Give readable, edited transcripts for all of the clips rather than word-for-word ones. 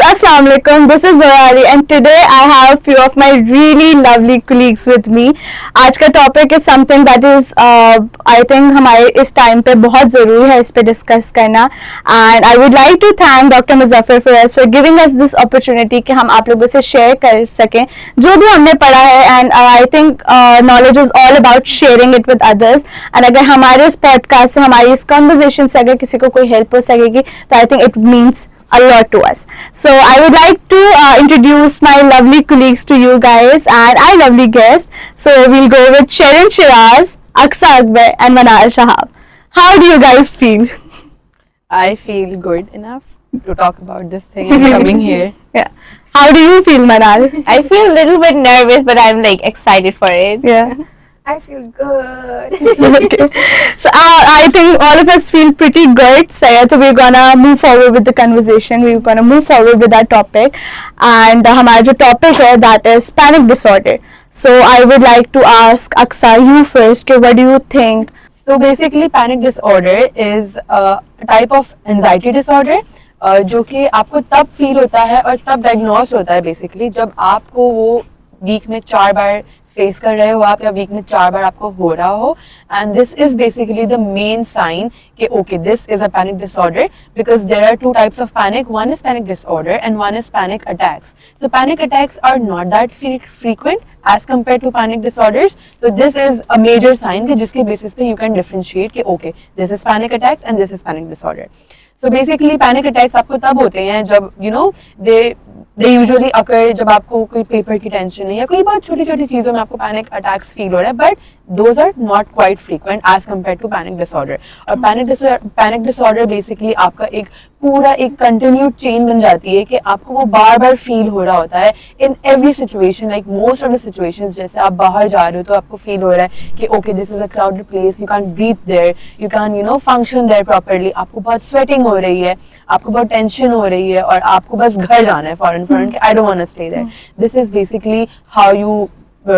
Assalamu alaikum. This is Zoya and today I have few of my really lovely colleagues with me. आज का topic is something that is I think हमारे इस time पे बहुत ज़रूरी है इस पे discuss करना, and I would like to thank Dr. Muzaffar Firas for giving us this opportunity कि हम आप लोगों से share कर सकें जो भी हमने पढ़ा है, and I think knowledge is all about sharing it with others. And अगर हमारे इस podcast से हमारी इस conversation से अगर किसी को कोई help हो सकेगी तो I think it means a lot to us. So I would like to introduce my lovely colleagues to you guys and our lovely guests. So we'll go with Sharon Shiraz, Aqsa Akbar and Manal Shahab. How do you guys feel? I feel good enough to talk about this thing and coming here. Yeah. How do you feel, Manal? I feel a little bit nervous, but I'm like excited for it. Yeah. I feel good. Okay. So I think all of us feel pretty good. So we're gonna move forward with the conversation. We're gonna move forward with that topic. And हमारा जो topic है that is panic disorder. So I would like to ask Aqsa, you first. What do you think? So basically panic disorder is a type of anxiety disorder जो कि आपको तब feel होता है और तब डायग्नोस होता है बेसिकली जब आपको वो वीक में 4 बार फेस कर रहे हो आप या वीक में 4 बार आपको हो रहा हो, and this is basically the main sign कि okay this is a panic disorder because there are 2 types of panic. One is panic disorder and one is panic attacks. So panic attacks are not that frequent as compared to panic disorders. So this is a major sign कि जिसके basis पे you can differentiate कि okay this is panic attacks and this is panic disorder. So basically panic attacks आपको तब होते हैं जब you know they usually occur जब आपको कोई पेपर की टेंशन है या कोई बहुत छोटी छोटी चीजों में आपको पैनिक अटैक्स फील हो रहा है, but those are not quite frequent as compared to panic disorder. और पैनिक डिसऑर्डर बेसिकली आपका एक पूरा एक कंटिन्यूड चेन बन जाती है कि आपको वो बार बार फील हो रहा होता है in every situation. Like most of the situations जैसे आप बाहर जा रहे हो तो आपको फील हो रहा है कि okay this is a crowded place, you can breathe there, you can function there properly. आपको बहुत स्वेटिंग हो रही है, आपको बहुत टेंशन हो रही है और आपको बस घर जाना है फॉरन कि I don't want to stay there. This is basically how you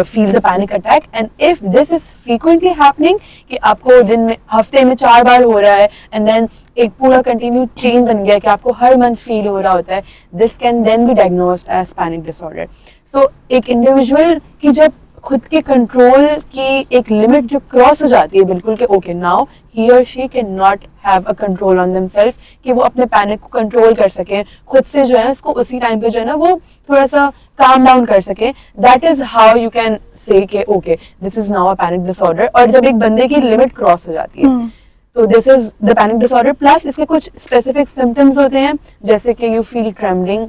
feel the panic attack. And if this is frequently happening कि आपको दिन में हफ्ते में 4 बार हो रहा है and then एक पूरा continued chain बन गया कि आपको हर मंथ फील हो रहा होता है, this can then be diagnosed as panic disorder. So एक इंडिविजुअल की जब खुद के कंट्रोल की एक लिमिट जो क्रॉस हो जाती है बिल्कुल कि ओके नाउ ही और she can not have a control on themself कि वो अपने पैनिक को कंट्रोल कर सकें खुद से, जो है उसको उसी टाइम पे जो है ना वो थोड़ा सा काम डाउन कर सके. That is how you can say कि okay this is now a panic disorder. और जब एक बंदे की लिमिट क्रॉस हो जाती है तो this is the panic disorder. Plus इसके कुछ स्पेसिफिक सिम्टम्स होते हैं जैसे कि you feel trembling,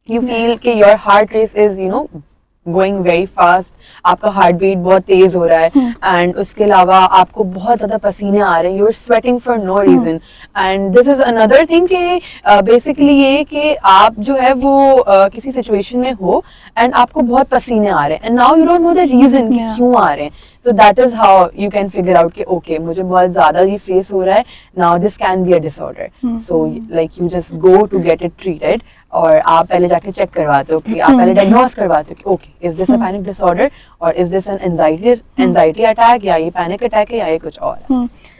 you feel कि your heart race is going very fast, आपका हार्ट बीट बहुत तेज हो रहा है एंड उसके अलावा आपको बहुत ज्यादा पसीने आ रहे हैं, you are sweating for no reason. And this is another thing कि बेसिकली ये कि आप जो है वो किसी सिचुएशन में हो एंड आपको बहुत पसीने आ रहे हैं and now you don't know the reason कि क्यों आ रहे हैं. So that is how you can figure out कि okay मुझे बहुत ज़्यादा ये फेस हो रहा है, now this can be a disorder. So like you just go to get it treated और आप पहले जाके चेक करवाते हो कि आप पहले डायग्नोस करवाते हो कि okay is this a panic disorder or is this an anxiety attack या ये panic attack है या ये कुछ और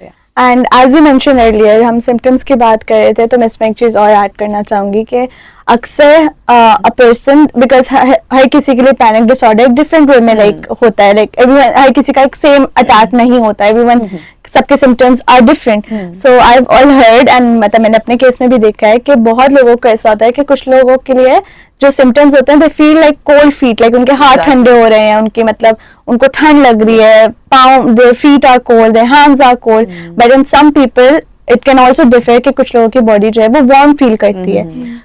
है. And as you mention earlier हम सिम्टम्स की बात कर रहे थे तो मैं इसमें एक चीज़ और ऐड करना चाहूँगी कि अक्सर अ पर्सन बिकॉज हर किसी के लिए पैनिक डिसऑर्डर एक डिफरेंट वे में लाइक होता है, लाइक एवरीवन हर किसी का एक सेम अटैक नहीं होता है, एवरीवन सबके symptoms are different. So I have all heard and मतलब मैंने अपने केस में भी देखा है कि बहुत लोगों को ऐसा होता है कि कुछ लोगों के लिए जो सिम्टम्स होते हैं they feel like cold feet, like उनके हाथ ठंडे हो रहे हैं, उनके मतलब उनको ठंड लग रही है, पाँव their feet are cold, their hands are cold. But in some people it can also differ कि कुछ लोगों की बॉडी जो है वो वार्म फील करती है,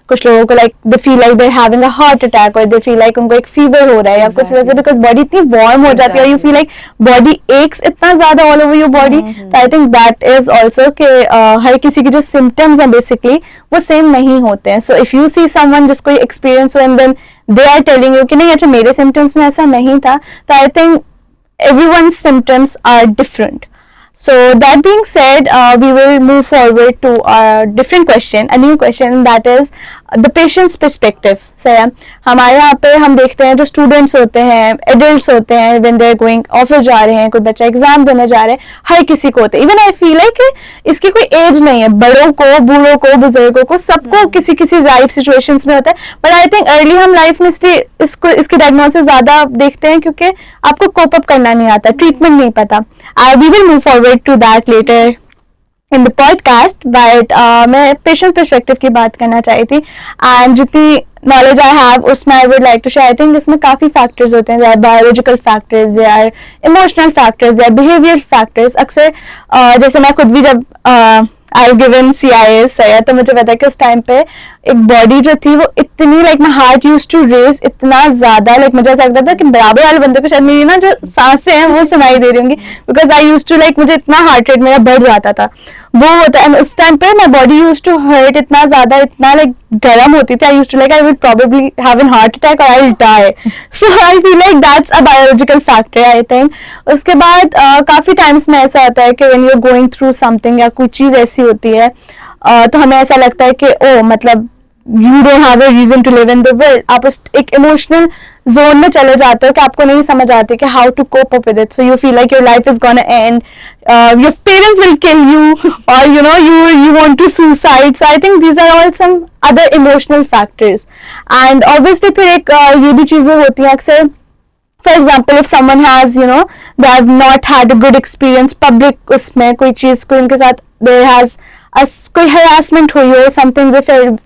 कुछ लोगों को like they feel like they having a heart attack और दे फील लाइक उनको एक फीवर हो रहा है या कुछ ऐसे बिकॉज बॉडी इतनी वार्म हो जाती है, you feel like body aches इतना ज्यादा ऑल ओवर योर बॉडी. तो I think that is also कि हर किसी के जो सिम्टम्स हैं बेसिकली वो सेम नहीं होते हैं. So if you see someone जिसको एक्सपीरियंस हो and then they are telling you कि नहीं अच्छा मेरे सिम्टम्स में ऐसा नहीं था, तो I think everyone's symptoms are different. So that being said, we will move forward to a different question, a new question, that is the patient's perspective. सही, हमारे यहाँ पे हम देखते हैं जो स्टूडेंट्स होते हैं, एडल्ट्स होते हैं, when they are going office जा रहे हैं, कोई बच्चा एग्जाम देने जा रहे हैं, हर किसी को होते हैं। इवन आई फील है कि इसकी कोई एज नहीं है, बड़ों को, बूढ़ों को, बुजुर्गों को, सबको किसी किसी लाइफ सिचुएशंस में होता है। बट आई थिंक अर्ली हम लाइफ में इसकी डायग्नोसिस ज्यादा देखते हैं क्योंकि आपको कोप अप करना नहीं आता, ट्रीटमेंट नहीं पता। We will move forward to that later in the podcast, but मैं पेशेंट पर्सपेक्टिव की बात करना चाही थी। एंड जितनी नॉलेज आई हैव उसमें I would like to share, I think इसमें काफी फैक्टर्स होते हैं, they are biological factors, they are emotional factors, they are behaviour factors. अक्सर जैसे मैं खुद भी जब आई गिवन CIS है तो मुझे पता है कि उस टाइम पे एक बॉडी जो थी वो इतनी like my heart use to race इतना ज्यादा, लाइक मुझे ऐसा लगता था कि बराबर वाले बंदे को शायद मेरी ना जो सांसें हैं वो सुनाई दे रही होंगी, because I use to like, मुझे इतना हार्ट रेट मेरा बढ़ जाता था वो होता है। उस टाइम पे my body use to hurt इतना ज्यादा, इतना लाइक गर्म होती थी, I use to like I would probably have an heart attack और I will die. So I feel like that's a biological factor I think. उसके बाद काफी टाइम्स में ऐसा होता है कि when you are going through something या कोई चीज ऐसी होती है तो हमें ऐसा लगता है कि ओ मतलब you don't have a reason to live in the world. आप उस एक इमोशनल जोन में चले जाते हो कि आपको नहीं समझ आती कि how to cope up with it, so you feel like your life is gonna end, your parents will kill you और you know you want to suicide. So I think these are all some other emotional factors. And obviously फिर एक ये भी चीजें होती हैं अक्सर, for example if someone has you know they have not had a good experience public, उसमें कोई चीज कोई उनके साथ there has कोई harassment हुई हो, something they felt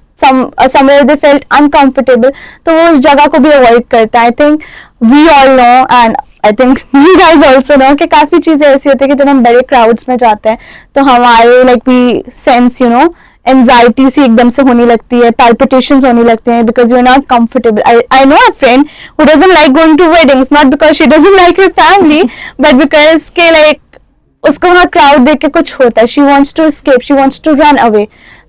somewhere they felt uncomfortable, तो वो उस जगह को भी avoid करता है। I think we all know and I think you guys also know कि काफी चीजें ऐसी होती है कि जब हम बड़े crowds में जाते हैं तो हमारे like we sense you know anxiety सी एकदम से होने लगती है, palpitations होने लगते हैं because you're not comfortable. I know a friend who doesn't like going to weddings, not because she doesn't like her family, but because के like उसको वहाँ crowd देख के कुछ होता है, she wants to escape, she wants to run away.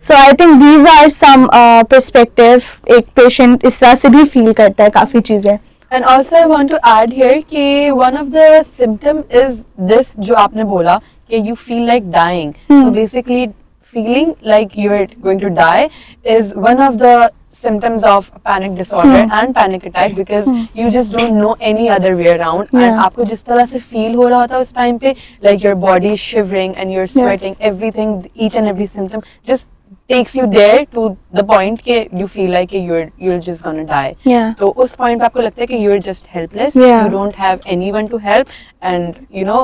So I think these are some perspective एक patient इस तरह से भी feel करता है काफी चीजें। And also I want to add here कि one of the symptom is this जो आपने बोला कि you feel like dying. So basically feeling like you're going to die is one of the symptoms of panic disorder and panic attack because you just don't know any other way around. And आपको जिस तरह से feel हो रहा था उस time पे like your body is shivering and you're sweating, everything, each and every symptom just takes you there to the point कि you feel like you're just gonna die. तो उस point पे आपको लगता है कि you're just helpless, you don't have anyone to help and you know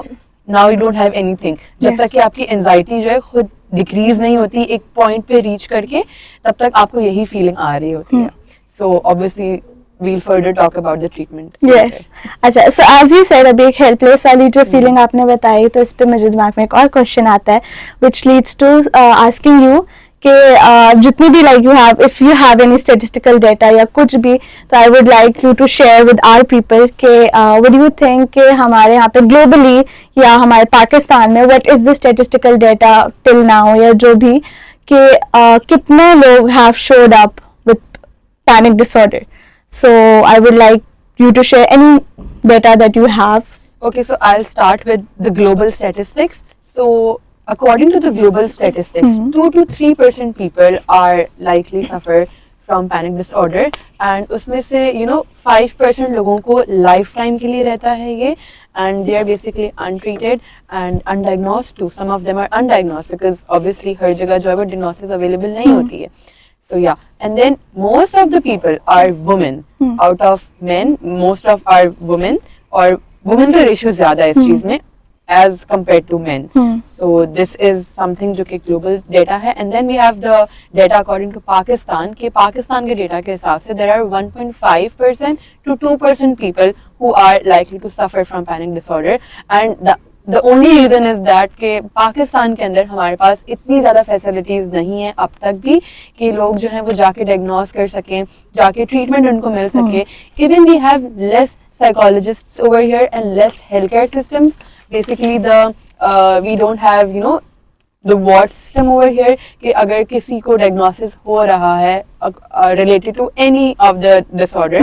now you don't have anything. जब तक कि आपकी anxiety जो है खुद डिक्रीज नहीं होती एक पॉइंट पे रीच करके, तब तक आपको यही फीलिंग आ रही होती है। So obviously we'll further talk about the treatment. Yes. अच्छा, so as you said अभी एक helpless वाली जो feeling आपने बताई तो इस पे मुझे दिमाग में एक और question आता है which leads to asking you कि जितनी भी like you have, if you have any statistical data या कुछ भी, तो I would like you to share with our people कि what do you think कि हमारे यहाँ पे globally या हमारे पाकिस्तान में what is the statistical data till now या जो भी कि कितने लोग have showed up with panic disorder. So I would like you to share any data that you have. Okay, so I'll start with the global statistics. So according to the global statistics, 2 to 3% people are likely suffer from panic disorder, and उसमें से you know 5% लोगों को lifetime के लिए रहता है ये, and they are basically untreated and undiagnosed too. Some of them are undiagnosed because obviously हर जगह जो है वो diagnosis available नहीं होती है. So yeah, and then most of the people are women. Out of men, most of are women, और women का ratio ज़्यादा है इस चीज़ में as compared to men. So this is something जो कि global data है. And then we have the data according to Pakistan कि पाकिस्तान के data के हिसाब से there are 1.5% to 2% people who are likely to suffer from panic disorder. And the only reason is that कि पाकिस्तान के अंदर हमारे पास इतनी ज़्यादा फैसिलिटीज़ नहीं है अब तक भी कि लोग जो हैं वो जाके डायग्नोस कर सकें, जाके ट्रीटमेंट उनको मिल सके. Even we have less psychologists over here and less healthcare systems. Basically we don't have you know the ward system over here कि अगर किसी को डायग्नोसिस हो रहा है related to any of the disorder,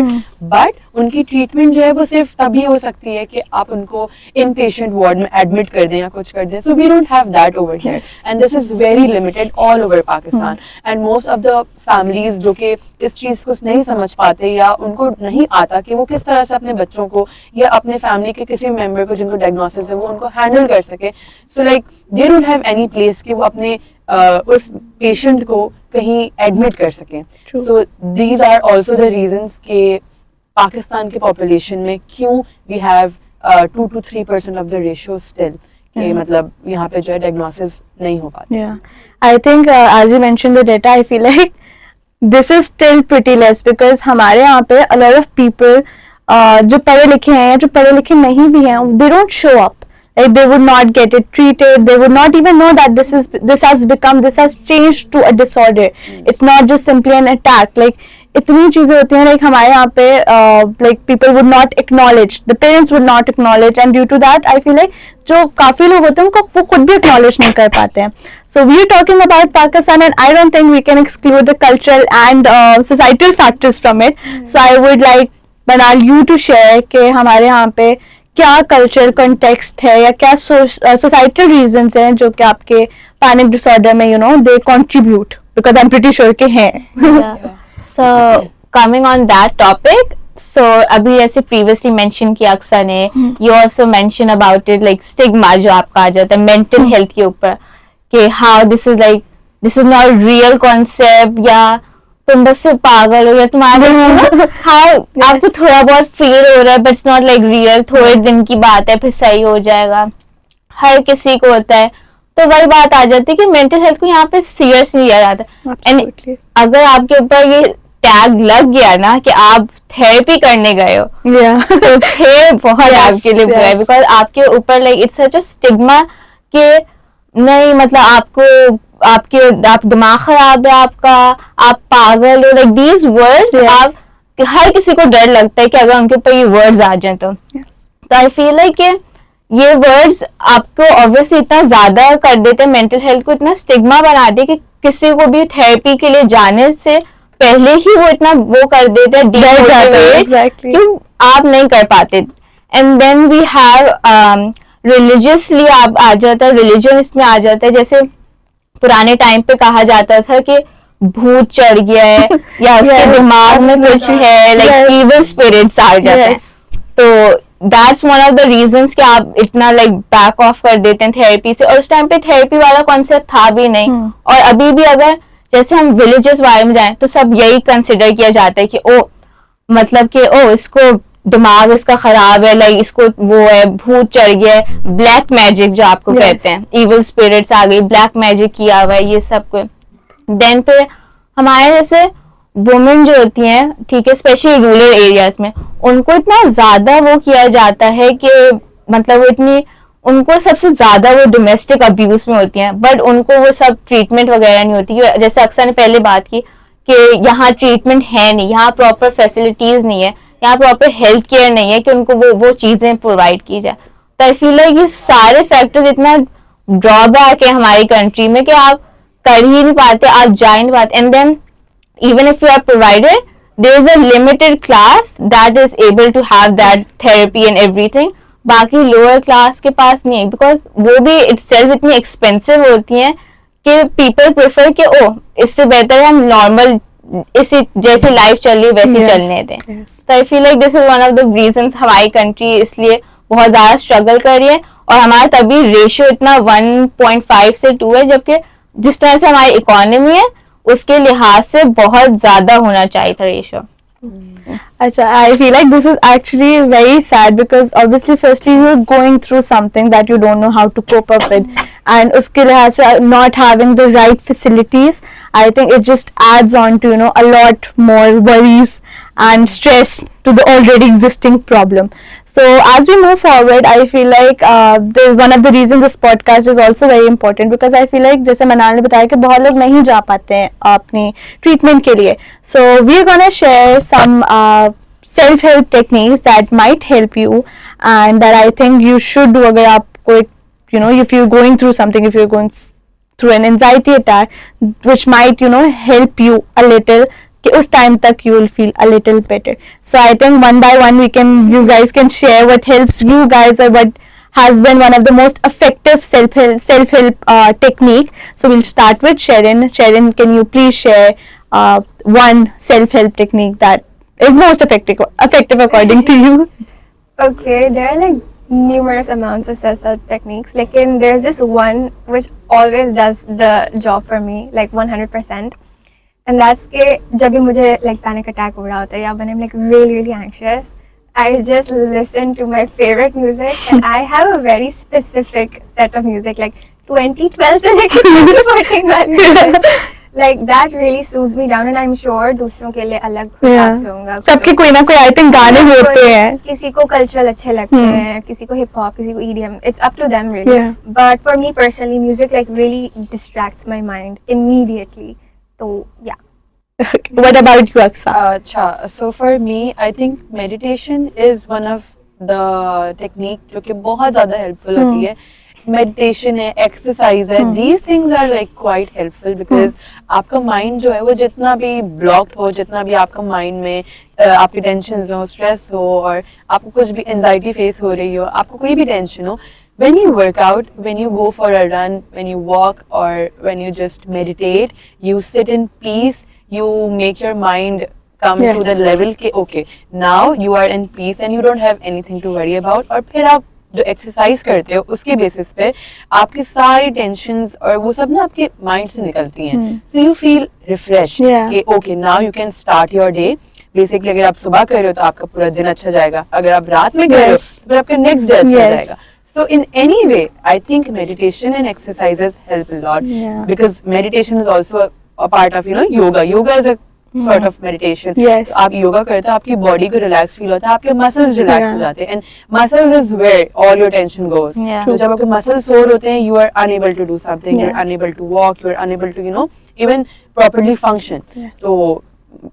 but उनकी ट्रीटमेंट जो है वो सिर्फ तभी हो सकती है कि आप उनको इन पेशेंट वार्ड में एडमिट कर दें या कुछ कर दें. So we don't have that over here, and this is very limited all over Pakistan. And most of the families जो कि इस चीज को नहीं समझ पाते या उनको नहीं आता कि वो किस तरह से अपने बच्चों को या अपने फैमिली के किसी मेंबर को जिनको डायग्नोसिस है वो उनको हैंडल कर सके. So like they don't have any place कि वो अपने उस पेशेंट को कहीं एडमिट कर सकें. So these are also the reasons कि पाकिस्तान के पॉपुलेशन में क्यों we have 2 to 3% of the ratio still कि मतलब यहाँ पे जो है डायग्नोसिस नहीं हो पाता. Yeah, I think as you mentioned the data, I feel like this is still pretty less because हमारे यहाँ पे a lot of people जो पढ़े लिखे हैं या जो पढ़े लिखे नहीं भी हैं, they don't show up. Like they would not get it treated. They would not even know that this has changed to a disorder. It's not just simply an attack. Like इतनी चीजें होती हैं. Like हमारे यहाँ पे like people would not acknowledge. The parents would not acknowledge, and due to that, I feel like जो काफी लोग होते हैं उनको वो खुद भी acknowledge नहीं कर पाते हैं. So we are talking about Pakistan, and I don't think we can exclude the cultural and societal factors from it. So I would like Manal you to share कि हमारे यहाँ पे क्या कल्चर कंटेक्स्ट है या क्या सोसाइटल रीजंस हैं जो कि आपके पैनिक डिसऑर्डर में they contribute, because I am pretty sure के हैं. So coming on that topic, so अभी जैसे previously mention किया अक्सर ने, you also mention about it like stigma जो आपका आ जाता है mental health के ऊपर कि how this is not real concept या तुम बस से पागल हो या तुम्हारे आपको थोड़ा बहुत फील हो रहा है but it's not like real, थोड़े दिन की बात है फिर सही हो जाएगा. हर किसी को होता है. तो वही बात आ जाती है कि मेंटल हेल्थ को यहाँ पे सीरियस नहीं लिया जाता. एंड अगर आपके ऊपर ये टैग लग गया ना कि आप थेरेपी करने गए हो तो फिर बहुत आपके लिए बुरा है, बिकॉज आपके ऊपर like it's such a stigma कि नहीं मतलब आप दिमाग खराब है आपका, आप पागल हो, लाइक दीज वर्ड्स. आप हर किसी को डर लगता है कि अगर उनके ऊपर ये वर्ड्स आ जाए तो आई फील लाइक ये वर्ड्स आपको ऑब्वियसली इतना ज्यादा कर देते हैं, मेंटल हेल्थ को इतना स्टिग्मा बना दे कि किसी को भी थेरेपी के लिए जाने से पहले ही वो इतना वो कर देते हैं कि आप नहीं कर पाते. And then we have religiously आप आ जाता है, रिलीजन इसमें आ जाता है. जैसे पुराने टाइम पे कहा जाता था कि भूत चढ़ गया है या उसके दिमाग में कुछ है, लाइक इविल स्पिरिट्स आ जाते हैं. तो that's one of the reasons कि आप इतना लाइक बैक ऑफ कर देते हैं थेरेपी से. और उस टाइम पे थेरेपी वाला कॉन्सेप्ट था भी नहीं. और अभी भी अगर जैसे हम विलेजेस वाले में जाएं तो सब यही कंसिडर किया जाता है कि ओ मतलब कि ओ इसको दिमाग इसका खराब है, लाइक इसको वो है, भूत चढ़ गया है, ब्लैक मैजिक जो आपको कहते हैं, इविल स्पिरिट्स आ गई, ब्लैक मैजिक किया हुआ है, ये सब को. देन पे हमारे जैसे वुमेन जो होती हैं, ठीक है, स्पेशली रूरल एरियाज में, उनको इतना ज्यादा वो किया जाता है कि मतलब वो इतनी उनको सबसे ज्यादा वो डोमेस्टिक अब्यूज में होती हैं, बट उनको वो सब ट्रीटमेंट वगैरह नहीं होती. जैसे अक्सर ने पहले बात की कि यहाँ ट्रीटमेंट है नहीं, यहाँ प्रॉपर फैसिलिटीज नहीं है, यहाँ प्रॉपर हेल्थ केयर नहीं है कि उनको वो चीजें प्रोवाइड की जाए. तो आई फील लाइक ये सारे फैक्टर्स इतना ड्रॉबैक है हमारी कंट्री में कि आप कर ही नहीं पाते, आप जा ही नहीं पाते. And then even if you are provided, there is a limited class that is able to have that therapy and everything. बाकी लोअर क्लास के पास नहीं है, बिकॉज वो भी itself इतनी एक्सपेंसिव होती हैं कि people prefer कि ओ इससे बेहतर हम नॉर्मल इसी जैसे लाइफ चल रही है वैसे चलने दें. तो आई feel like this is one of the reasons हमारी कंट्री इसलिए बहुत ज्यादा स्ट्रगल कर रही है. और हमारा तभी रेशियो इतना 1.5 से 2 है, जबकि जिस तरह से हमारी इकोनॉमी है उसके लिहाज से बहुत ज्यादा होना चाहिए था रेशियो. अच्छा, I feel like this is actually very sad because obviously firstly you are going through something that you don't know how to cope up with, and उसके लिहाज से not having the right facilities, I think it just adds on to a lot more worries and stress to the already existing problem. So as we move forward, I feel like one of the reasons this podcast is also very important because I feel like जैसे मनाल ने बताया कि बहुत लोग नहीं जा पाते हैं अपनी treatment के लिए. So we are gonna share some self-help techniques that might help you and that I think you should do अगर आपको if you're going through something, if you're going through an anxiety attack, which might help you a little कि उस time तक you will feel a little better. So I think one by one you guys can share what helps you guys or what has been one of the most effective self-help technique. So we'll start with Sharon. Sharon, can you please share one self-help technique that is most effective according to you? Okay, there are like numerous amounts of self-help techniques. Like there's this one which always does the job for me, like 100%. And that's के जब भी मुझे like panic attack हो रहा होता है या when I'm like really anxious, I just listen to my favorite music and I have a very specific set of music like 2012 से लेकर 2014 वाली music. Like that really soothes me down and I'm sure दूसरों के लिए अलग हिसाब से होगा. सबके कोई ना कोई I think गाने होते हैं. किसी को कल्चरल अच्छे लगते हैं, किसी को हिप हॉप, किसी को EDM. It's up to them really. Yeah. But for me personally, music like really distracts my mind immediately. So yeah. Okay. What about you, Aksa? अच्छा, so for me, I think meditation is one of the technique जो कि बहुत ज़्यादा helpful होती है. Meditation है, exercise है, these things are like quite helpful because आपका mind जो है वो जितना भी blocked हो, जितना भी आपका mind में आपकी tensions हो, stress हो और आपको कुछ भी anxiety face हो रही हो, आपको कोई भी tension हो, when you work out, when you go for a run, when you walk or when you just meditate, you sit in peace, you make your mind come to the level के okay, now you are in peace and you don't have anything to worry about और फिर आप जो exercise करते हो उसके basis पे आपकी सारी टेंशंस और वो सब ना आपके माइंड से निकलती हैं. सो यू फील रिफ्रेश्ड कि okay now you can start your day. Basically अगर आप सुबह कर रहे हो तो आपका पूरा दिन अच्छा जाएगा, अगर आप रात में कर रहे हो तो फिर आपका नेक्स्ट डे अच्छा जाएगा. So in any way, I think meditation and exercises help a lot because meditation is also a part of yoga. Yoga is a sort of meditation. Yes. तो आप योगा करते हो आपकी बॉडी को रिलैक्स फील होता है, आपके मसल्स रिलैक्स हो जाते हैं. And muscles is where all your tension goes. तो जब आपके मसल्स सोर होते हैं you are unable to do something, you are unable to walk, you are unable to even properly function. तो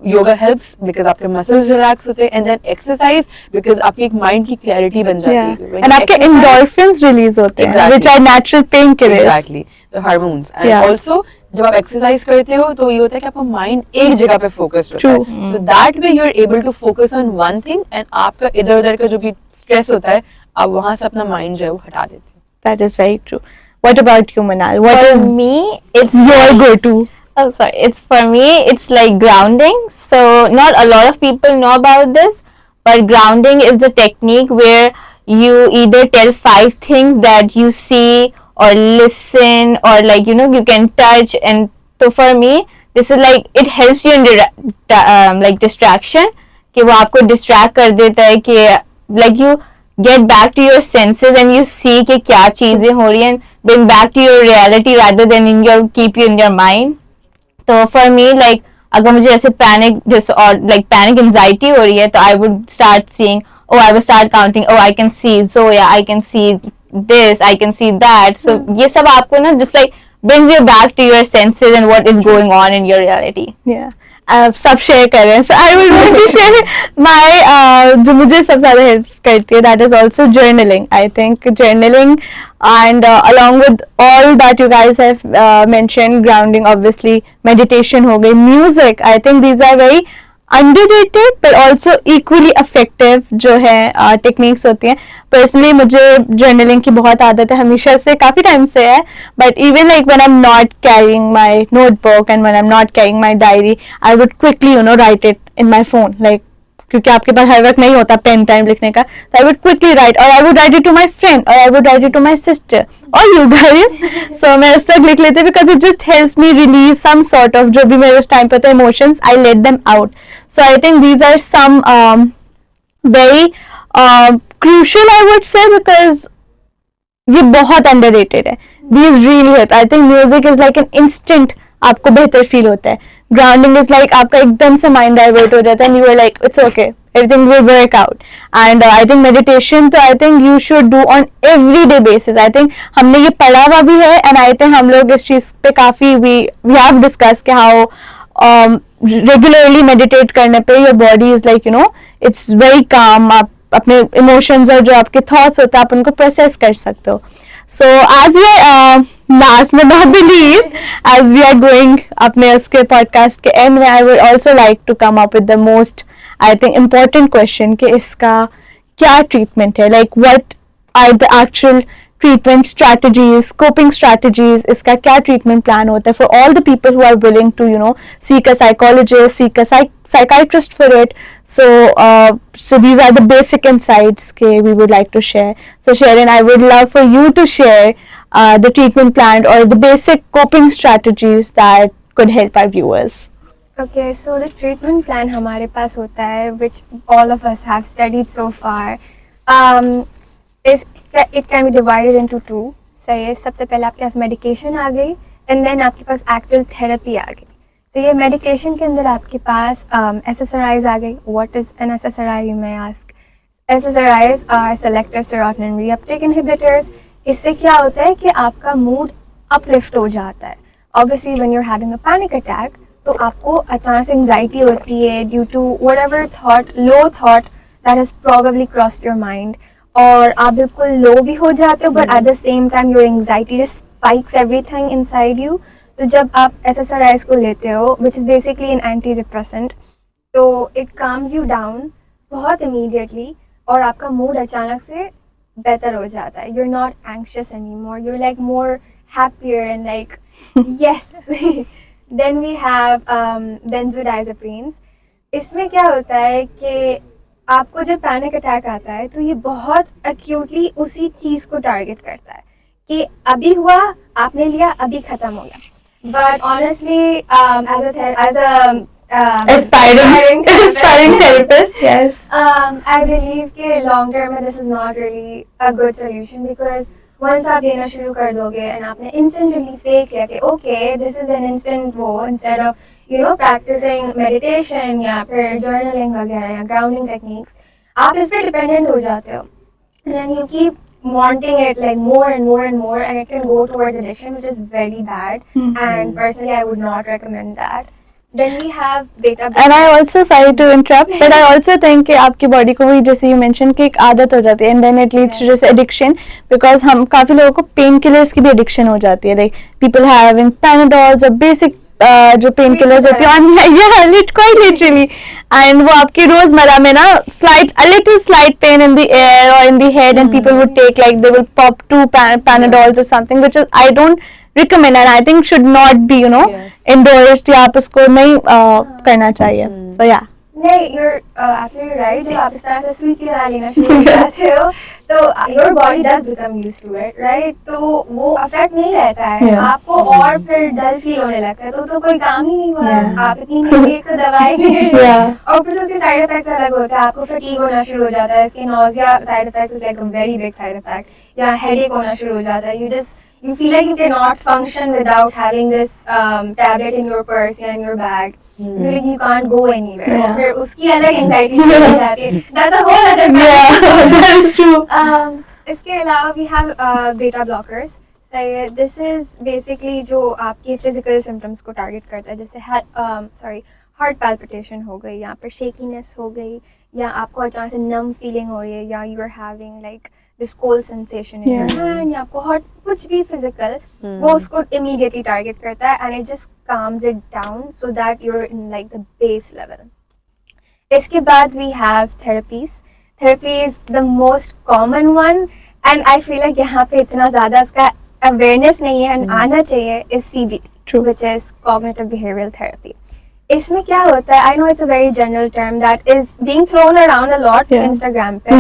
योगा हेल्प्स बिकॉज आपके muscles relax होते हैं and then exercise because आपकी एक माइंड की क्लैरिटी बन जाती है एंड आपके एंडोर्फिन्स रिलीज होते हैं which are natural painkillers. Exactly, the hormones. And also जब आप एक्सरसाइज करते हो तो ये होता है कि आपका माइंड एक जगह पे फोकस्ड होता है. So that way you are able to focus on one thing and आपका इधर उधर का जो भी स्ट्रेस होता है आप वहां से अपना माइंड जो है वो हटा देते हैं. That is very true. What about you Manal? What For is me, it's your like- go-to? Oh, sorry. It's for me, it's like grounding. So not a lot of people know about this, but grounding is the technique where you either tell 5 things that you see or listen or like, you can touch. And so for me, this is like, it helps you in like distraction. कि वो आपको distract कर देता है कि like you get back to your senses and you see कि क्या चीजें हो रही हैं, bring back to your reality rather than keep you in your mind. तो फॉर मी लाइक अगर मुझे ऐसे पैनिक पैनिक एंजाइटी हो रही है तो I would start seeing, I would start counting, I can see Zoya, I can see this, I can see that. So ये सब आपको ना just like brings you back to your senses and what is going on in your reality. Yeah. सब share कर रहे हैं. So I would want to share my जो मुझे सबसे ज़्यादा हेल्प करती है, that is also journaling. I think journaling and along with all that you guys have mentioned, grounding obviously, meditation हो गई, music, I think these are very underrated but also equally effective जो है techniques होती हैं. Personally मुझे journaling की बहुत आदत है, हमेशा से, काफ़ी टाइम से है. But even like when I am not carrying my notebook and when I am not carrying my diary, I would quickly right it in my phone. Like क्योंकि आपके पास हर वक्त नहीं होता पेन टाइम लिखने का, तो आई वुड क्विकली राइट, और I would write it to my friend, और I would write it to my sister और यू गाइस. सो मैं उस तक लिख लेती हूँ because it just helps me release some sort of जो भी मेरे उस टाइम पे होता है emotions, I let them out. So I think these are some very crucial I would say because ये बहुत underrated है. These really help. I think music is like an instant आपको बेहतर फील होता है. Grounding is like आपका एकदम से mind divert हो जाता है and you are like it's okay, everything will work out. And I think meditation तो I think you should do on everyday basis. I think हमने ये पढ़ा हुआ भी है and I think हम लोग इस चीज़ पे काफ़ी we have discussed कि how regularly meditate करने पे your body is like it's very calm. आप अपने इमोशंस और जो आपके थॉट्स होते हैं आप उनको प्रोसेस कर सकते हो. So as we are last but not the least, as we are going अपने उसके podcast के end में, I would also like to come up with the most, I think, important question कि इसका क्या treatment है, like what are the actual treatment strategies, coping strategies, इसका क्या treatment plan होता है for all the people who are willing to, you know, seek a psychologist, seek a psychiatrist for it. So these are the basic insights we would like to share. So Sharon, I would love for you to share the treatment plan or the basic coping strategies that could help our viewers. Okay, so the treatment plan हमारे पास होता है, which all of us have studied so far, is it can be divided into two. सही है, सबसे पहले आपके पास medication आ गई, and then आपके पास actual therapy आ गई. तो ये medication के अंदर आपके पास SSRIs आ गई. What is an SSRI, you may ask? SSRIs are selective serotonin reuptake inhibitors. इससे क्या होता है कि आपका mood uplift हो जाता है. Obviously, when you're having a panic attack, तो आपको अचानक से anxiety होती है due to whatever thought, low thought that has probably crossed your mind. और आप बिल्कुल low भी हो जाते हो, but at the same time your anxiety just spikes everything inside you. तो जब आप SSRIs को लेते हो, which is basically an antidepressant, तो it calms you down बहुत immediately और आपका mood अचानक से बेहतर हो जाता है. You're not anxious anymore. You're like more happier and like yes. Then we have benzodiazepines. इसमें क्या होता है कि आपको जब पैनिक अटैक आता है तो ये बहुत acutely उसी चीज़ को टारगेट करता है कि अभी हुआ, आपने लिया, अभी खत्म हो गया. But honestly, as a Aspiring therapist, yes. I believe कि long term में this is not really a good solution because once आप लेना शुरू कर दोगे and आपने instant relief देख लिया कि okay, this is an instant वो, instead of you know practicing meditation या फिर journaling वगैरह या grounding techniques, आप इस पे dependent हो जाते हो. And then you keep wanting it like more and more and more, and it can go towards addiction, which is very bad. And personally, I would not recommend that. Then we have beta. And I also, sorry to interrupt, but I also think कि आपकी body को भी जैसे you mentioned कि एक आदत हो जाती है and then it leads to just addiction, because हम काफी लोगों को pain killers की भी addiction हो जाती है, like people having Panadols or basic जो पेन किलर्स होती है quite literally, and वो आपकी रोजमर्रा में ना a little slight pain in the ear or in the head, and people would take like they will pop 2 Panadols or something, which is I don't recommend and I think should not be, you know, endorsed, या आप उसको नहीं करना चाहिए. So yeah. नहीं, you're absolutely right. जब आप इस तरह से स्वीट की लेना शुरू हो जाते हो तो your body does become used to it, right? तो वो अफेक्ट नहीं रहता है, आपको और फिर डल फील होने लगता है, तो कोई काम ही नहीं हुआ. आप इतनी महंगी एक दवाई ले रहे हो और फिर उसके साइड इफेक्ट्स अलग होते हैं. आपको फटीग होना शुरू हो जाता है, इसकी nausea side effects is like a very big side effect, या हेडेक होना शुरू हो जाता है. You feel like you cannot function without having this tablet in your purse or in your bag. You feel like you can't go anywhere. और फिर उसकी अलग anxiety शुरू हो जाती है. That's a whole other Yeah, that is true. इसके अलावा we have beta blockers. So this is basically जो आपके physical symptoms को target करता है, जैसे हार्ट पैल्पिटेशन हो गई, यहाँ पर शेकीनेस हो गई, या आपको अचानक से नम फीलिंग हो रही है, या you are having like this cold sensation in your hand, या आपको हॉट, कुछ भी फिजिकल, वो उसको इमीडिएटली टारगेट करता है and it just calms it down so that you are in like the base level. इसके बाद we have therapies. Therapy is the most common one and I feel like यहाँ पे इतना ज़्यादा इसका अवेयरनेस नहीं है एंड आना चाहिए, is CBT, which is cognitive behavioral therapy. इसमें क्या होता है, I know it's a very general term that is being thrown around a lot Instagram पे,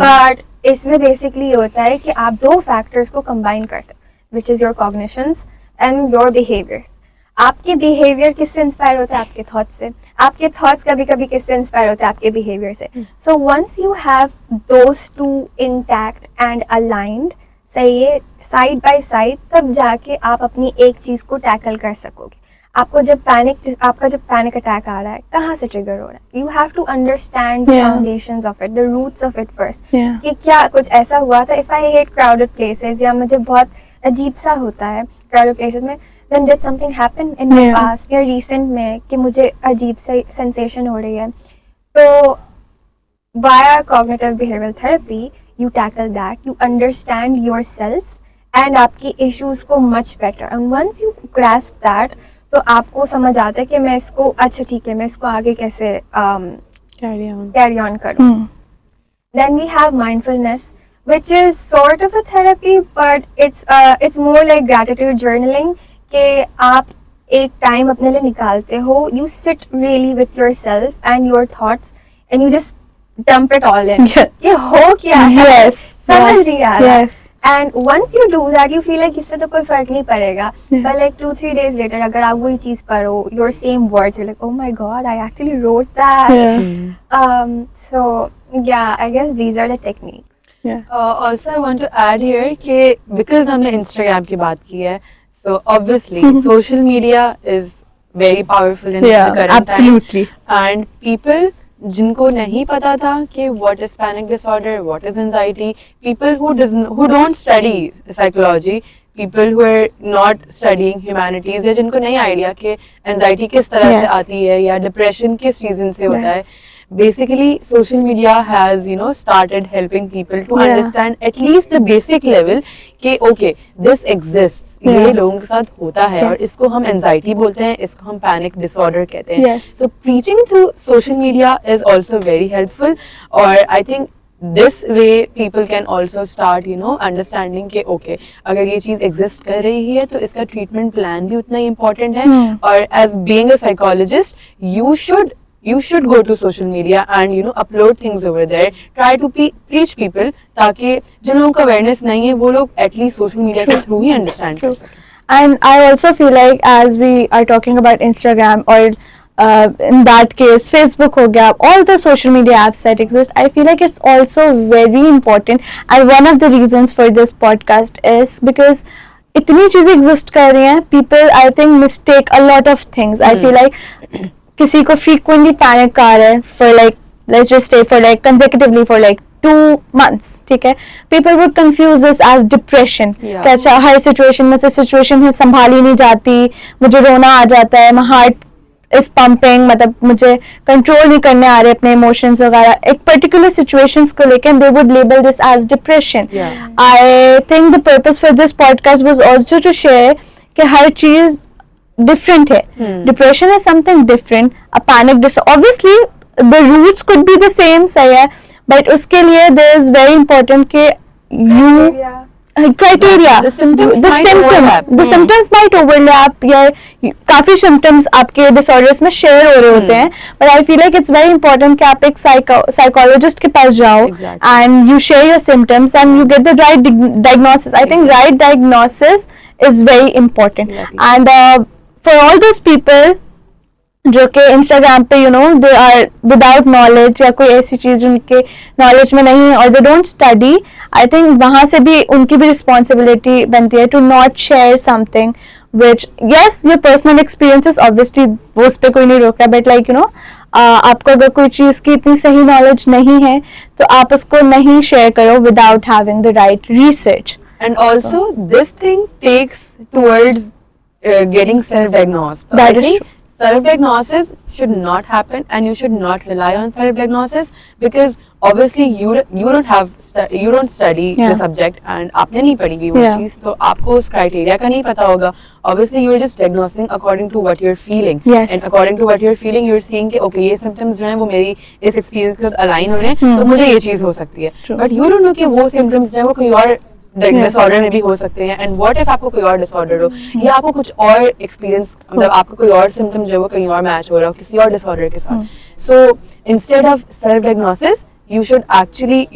but इसमें basically होता है कि आप 2 factors को combine करते हो, which is your cognitions and your behaviors. आपके behavior किससे inspire होता है? आपके thoughts से. आपके thoughts कभी कभी किससे inspire होता है? आपके behavior से. So once you have those 2 intact and aligned, सही है, side by side, तब जाके आप अपनी एक चीज को tackle कर सकोगे. आपका जब पैनिक अटैक आ रहा है, कहाँ से ट्रिगर हो रहा है, you have to understand the foundations of it, the roots of it first, कि क्या कुछ ऐसा हुआ था. If I hate crowded places, या मुझे बहुत अजीब सा होता है क्राउडेड प्लेसेस में, then did something happen in my past या रिसेंट में कि मुझे अजीब सा सेंसेशन हो रही है. तो via cognitive behavioral therapy you tackle that, you understand yourself and आपकी इश्यूज को much better, and once you grasp that तो आपको समझ आता है कि मैं इसको, अच्छा ठीक है, मैं इसको आगे कैसे कैरी ऑन करूँ. Then we have mindfulness, which is sort of a therapy, but it's more like gratitude journaling. कि आप एक टाइम अपने लिए निकालते हो, you sit really with yourself and your thoughts, and you just dump it all in. Yeah. कि हो क्या है, Yes, समझ yes, नहीं आ रहा. yes. And once you do that, you feel like इससे तो कोई फर्क नहीं पड़ेगा. Yeah. But like 2-3 days later, अगर आप वही चीज पढ़ो, your same words, you're like, oh my god, I actually wrote that. Yeah. So yeah, I guess these are the techniques. Yeah. Also I want to add here कि because हमने Instagram की बात की है, so obviously social media is very powerful in the Yeah, current absolutely. time, and people जिनको नहीं पता था कि what is panic disorder, what is anxiety, people who don't study psychology, people who are not studying humanities, या जिनको नहीं idea कि anxiety किस तरह से Yes. आती है या depression किस reason से होता है. Yes. Basically social media has started helping people to Yeah. understand at least the basic level कि okay this exists, Yeah. ये लोगों के साथ होता है और Yes. इसको हम एंजाइटी बोलते हैं, इसको हम पैनिक डिसऑर्डर कहते हैं. Yes. So preaching through social media is also very helpful, or I think this way people can also start understanding कि okay अगर ये चीज exist कर रही है तो इसका treatment plan भी उतना ही important है. और as being a psychologist you should go to social media and upload things over there, try to preach people ताकि जिन लोगों को awareness नहीं है वो लोग at least social media के through ही understand कर सकें. And I also feel like as we are talking about Instagram or in that case Facebook हो गया, all the social media apps that exist, I feel like it's also very important, and one of the reasons for this podcast is because इतनी चीजें exist कर रही हैं, people I think mistake a lot of things. I feel like किसी को frequently panic आ रहा है for like let's just say for like consecutively for like 2 months, ठीक है, people would confuse this as depression. Yeah. कि अच्छा हर situation में तो situation है संभाली नहीं जाती, मुझे रोना आ जाता है, my heart is pumping, मतलब मुझे control नहीं करने आ रहे अपने emotions वगैरह, एक particular situations को लेकर they would label this as depression. Yeah. I think the purpose for this podcast was also to share कि हर चीज different है. Depression is something different. A panic disorder, obviously the roots could be the same, सही है, but उसके लिए there is very important कि you Yeah. criteria, The symptoms might overlap. the symptoms might overlap, या काफी symptoms आपके disorders में share हो रहे होते हैं, but I feel like it's very important कि आप एक psychologist के पास जाओ Exactly. and you share your symptoms and you get the right diagnosis. I think right diagnosis is very important. Exactly. And for all those people जो कि Instagram पे they are without knowledge या कोई ऐसी चीज उनके knowledge में नहीं है और they don't study, I think वहाँ से भी उनकी भी responsibility बनती है to not share something which yes your personal experiences obviously वो उस पे कोई नहीं रोक रहा, but like आपको अगर कोई चीज की इतनी सही knowledge नहीं है तो आप उसको नहीं share करो without having the right research. And also this thing takes towards getting self-diagnosed. That I is think true. self-diagnosis should not happen, and you should not rely on self-diagnosis because obviously you don't study Yeah. the subject and आपने नहीं पढ़ी हुई वो Yeah. चीज, तो आपको उस criteria का नहीं पता होगा. Obviously you are just diagnosing according to what you're feeling. Yes. And according to what you're feeling you're seeing कि okay ये symptoms जो हैं वो मेरी इस experience के साथ align हो रहे हैं, तो मुझे ये चीज हो सकती है. True. But you don't know कि वो symptoms जो हैं वो कोई और डिसऑर्डर में भी हो सकते हैं. एंड व्हाट इफ आपको कोई और डिसऑर्डर हो या आपको कुछ और एक्सपीरियंस, मतलब आपको कोई और सिम्टम जो है वो कहीं और मैच हो रहा हो किसी और डिसऑर्डर के साथ. So instead of self diagnosis you should actually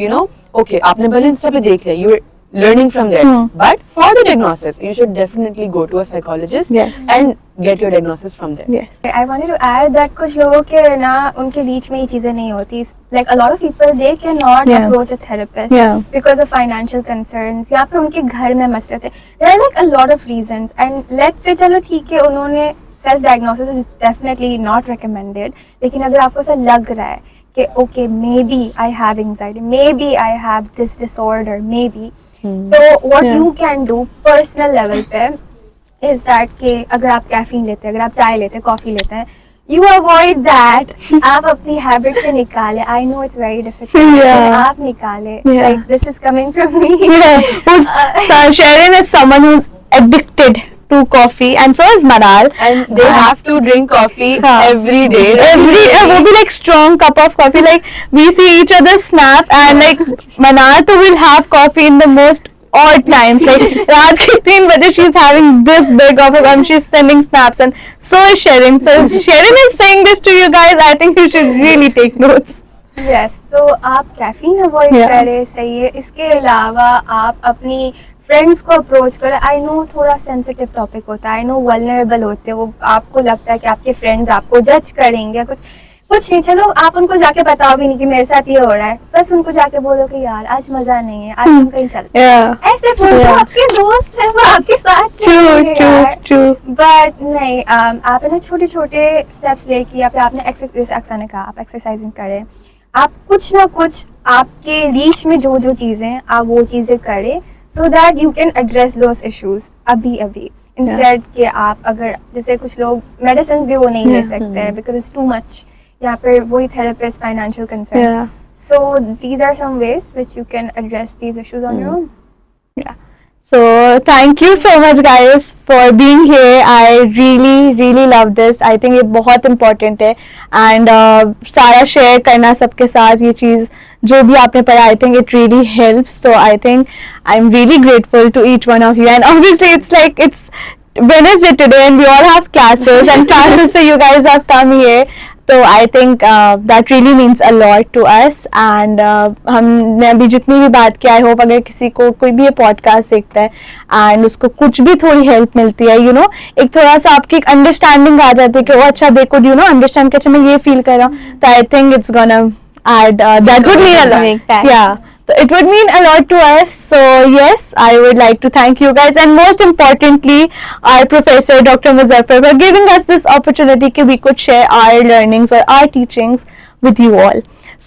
okay आपने भले इंस्टा पे देख लिया, you learning from there, but for the diagnosis you should definitely go to a psychologist. Yes. And get your diagnosis from there. Yes. I wanted to add that कुछ लोगों के ना उनके बीच में ये चीजें नहीं होती. Like a lot of people they cannot Yeah. approach a therapist Yeah. because of financial concerns या फिर उनके घर में मसले होते हैं. There are like a lot of reasons, and let's say चलो ठीक है उन्होंने self diagnosis is definitely not recommended, लेकिन अगर आपको ऐसा लग रहा है कि okay maybe I have anxiety, maybe I have this disorder, maybe, तो what Yeah. you can do personal level पे is that कि अगर आप कैफीन लेते हैं, अगर आप चाय लेते हैं, कॉफी लेते हैं, You avoid that. आप अपनी habit से निकाले. I know it's very difficult. Yeah. but आप निकाले. Yeah. Like this is coming from me. So Sharon is someone who's addicted to coffee, and so is Manal. And they have to drink coffee हाँ. every day. वो भी like strong cup of coffee. Like we see each other snap, and like Manal to will have coffee in the most odd times. Like रात के 3 बजे she's having this big of a cup. She's sending snaps, and so is Sharon. So Sharon is saying this to you guys. I think you should really take notes. Yes, तो आप caffeine avoid Yeah. करें, सही है. इसके अलावा आप अपनी friends को अप्रोच करें. आई नो थोड़ा सेंसिटिव टॉपिक होता है, आई नो वल्नरेबल होते हैं वो. आपको लगता है कि आपके फ्रेंड्स आपको जज करेंगे, कुछ नहीं. चलो आप उनको जाके बताओ भी नहीं कि मेरे साथ ये हो रहा है. बस उनको जाके बोलो कि यार आज मजा नहीं है, आज हम कहीं चलते हैं. Yeah. ऐसे बोलो. Yeah. आपके दोस्त हैं, वो आपके साथ True, चलेंगे true, यार. true. बट नहीं, आप है ना छोटे छोटे स्टेप्स लेके, या फिर आपने एक्सरसाइज, अक्सा ने कहा आप एक्सरसाइजिंग करें. आप कुछ ना कुछ आपके रीच में जो जो चीजें हैं आप वो चीजें करें, सो that you can address those issues अभी अभी. इंस्टेड के आप अगर जैसे कुछ लोग मेडिसिन भी वो नहीं ले सकते हैं बिकॉज इट्स टू मच, या फिर वही therapist financial Yeah. Concerns. So these are some ways which you can address these issues on your own. Yeah. So thank you so much guys for being here. I really love this. I think ये बहुत important है, and सारा share करना सबके साथ ये चीज़ जो भी आपने पढ़ा, I think it really helps. So I think I'm really grateful to each one of you, and obviously it's like it's Wednesday today and we all have classes and classes, so you guys have come here. तो I think that really means a lot to us. And हमने अभी जितनी भी बात की, I hope अगर किसी को कोई भी ये पॉडकास्ट देखता है एंड उसको कुछ भी थोड़ी हेल्प मिलती है, यू नो, एक थोड़ा सा आपकी एक अंडरस्टैंडिंग आ जाती है कि वो अच्छा they could, you know, understand कि अच्छा मैं ये फील कर रहा हूँ, तो I think it's gonna add that would mean a lot. Yeah, so it would mean a lot to us. So yes, I would like to thank you guys, and most importantly our professor Dr. Muzaffar for giving us this opportunity that we could share our learnings or our teachings with you all.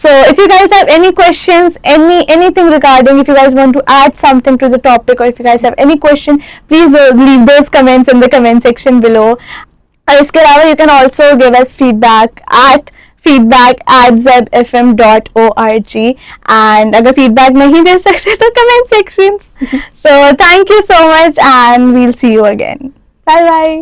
So if you guys have any questions, anything regarding, if you guys want to add something to the topic, or if you guys have any question, please leave those comments in the comment section below. और इसके अलावा you can also give us feedback@zebfm.org, and अगर feedback नहीं दे सकते तो comment sections. So thank you so much and we'll see you again. Bye bye.